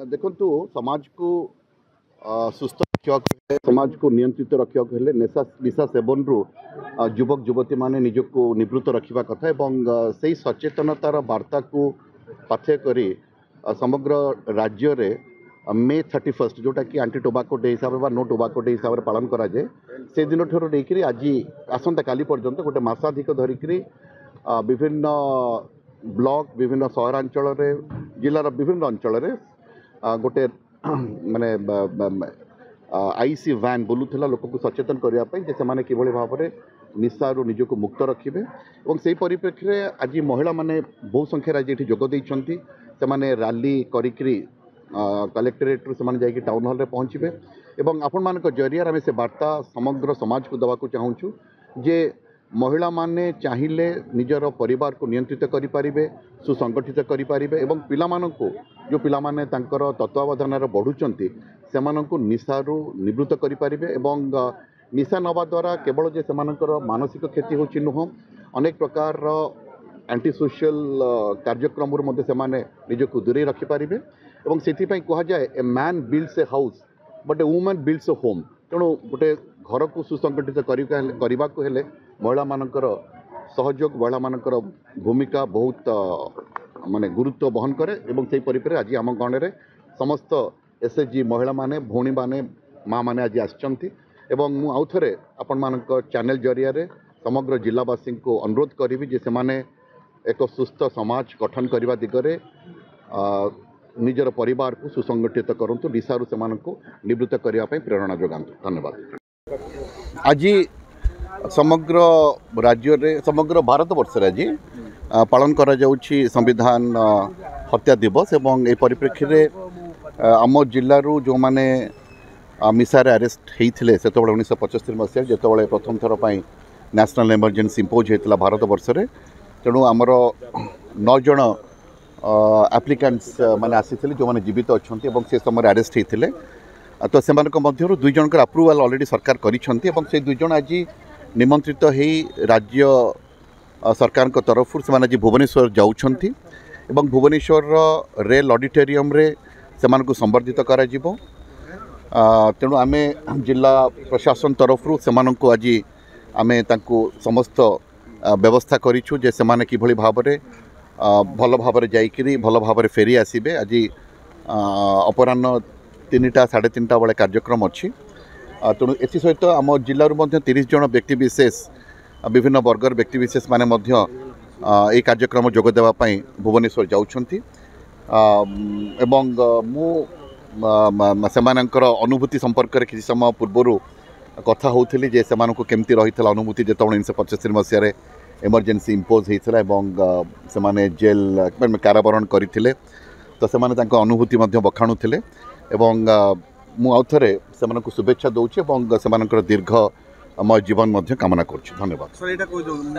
देखु समाज को सुस्थ रखा समाज को नियंत्रित रखा निशा सेवन रु युवक युवती माने निजक निवृत्त रखा कथा से सचेतनतार वार्ता को पाथ्य करी समग्र राज्य रे मे 31 जोटा कि आंटी टोबाको डे हिसाब से नो टोबाको डे हिसाब से पालन कराए से दिन ठूर लेकर आज आसंता काली पर्यंत गोटे मासाधिक धरिक विभिन्न ब्लॉक विभिन्न सहरांचल जिलार विभिन्न अंचल गोटे माने आईसी वैन बुलूला लोक को सचेतन करने से माने किभली भाव में निशारू निजक मुक्त रखिए और से परिप्रेक्षी में आज महिला माने बहु संख्यार आज ये जोगदे से माने रैली करी कलेक्टरेट से टाउन हॉल पहुँचे और आपण मान जरिया आम से वार्ता समग्र समाज को देवाक चाहूँ जे महिला माने चाहिए निजर परिवार को नियंत्रित करें सुसंगठित करें और पिला को जो पिला माने तांकर तत्वावधान बढ़ुंट से निशारू निवृत्त करें निशा नवा द्वारा केवल जे से मानसिक क्षति होची नुह अनेक प्रकार एंटी सोशल कार्यक्रम निजक दूरे रखिपारे और से कहुए a man builds a house but a woman builds a home तेणु गोटे घर को सुसंगठित करने को हेले महिला मानकर सहयोग महिला मानकर भूमिका बहुत माने गुरुत्व बहन करे और से परिप्रेक्षी आज आम गाँव में समस्त एसएचजी महिला माने भौणी माने माँ माने आज आसचंती एवं मु आउ थे आपण मान चैनल जरिया समग्र जिलावासी को अनुरोध करी जे से माने एक सुस्थ समाज गठन करने दिगरे निजर परिवार को सुसंगठित करूँ निशारू से निवृत्त करने प्रेरणा जोगातु। धन्यवाद। आज समग्र राज्य रे समग्र भारत वर्ष आज पालन करा जाउछि संविधान हत्या दिवस एवं ए परिप्रेक्षी में आम जिलू जो माने मिसारे अरेस्ट होते से 1975 मसीह जो प्रथम थर पर नेशनल इमरजेंसी इम्पोज होता भारत वर्ष में तेणु आमर 9 जन एप्लिकेंट्स माने आसी जो मैंने जीवित अच्छा से समय अरेस्ट होते तो से 2 जन अप्रूवाल ऑलरेडी सरकार कर 2 जन आज निमंत्रित हो राज्य सरकार तरफ से आज भुवनेश्वर जाउछंती एवं भुवनेश्वर रेल ऑडिटोरियम रे से संबर्धित करा जिवो तेणु आम जिला प्रशासन तरफ से आज आम समस्त व्यवस्था करूँ जे से किभली भाव में भल भाव जाइकरी भल भाव फेरी आसबे आज अपराह्न 3टा 3:30 बेले कार्यक्रम अच्छी तेणु एथि सहित आम जिलूर 30 जन व्यक्तिशेष विभिन्न वर्गर व्यक्तिशेष माने यह कार्यक्रम जोगदेवाई भुवनेश्वर जाउछंती एवं मु सेमानकर अनुभूति संपर्क में किसी समय पूर्वर कथा होती जे से केमती रही अनुभूति जो 1975 मसीह इमरजेंसी इम्पोज होता से जेल कारावरण करते तो से अनुभूति बखाणुले मु आउ थे से शुभेच्छा दूचे और से दीर्घमय जीवन कामना करुँ। धन्यवाद।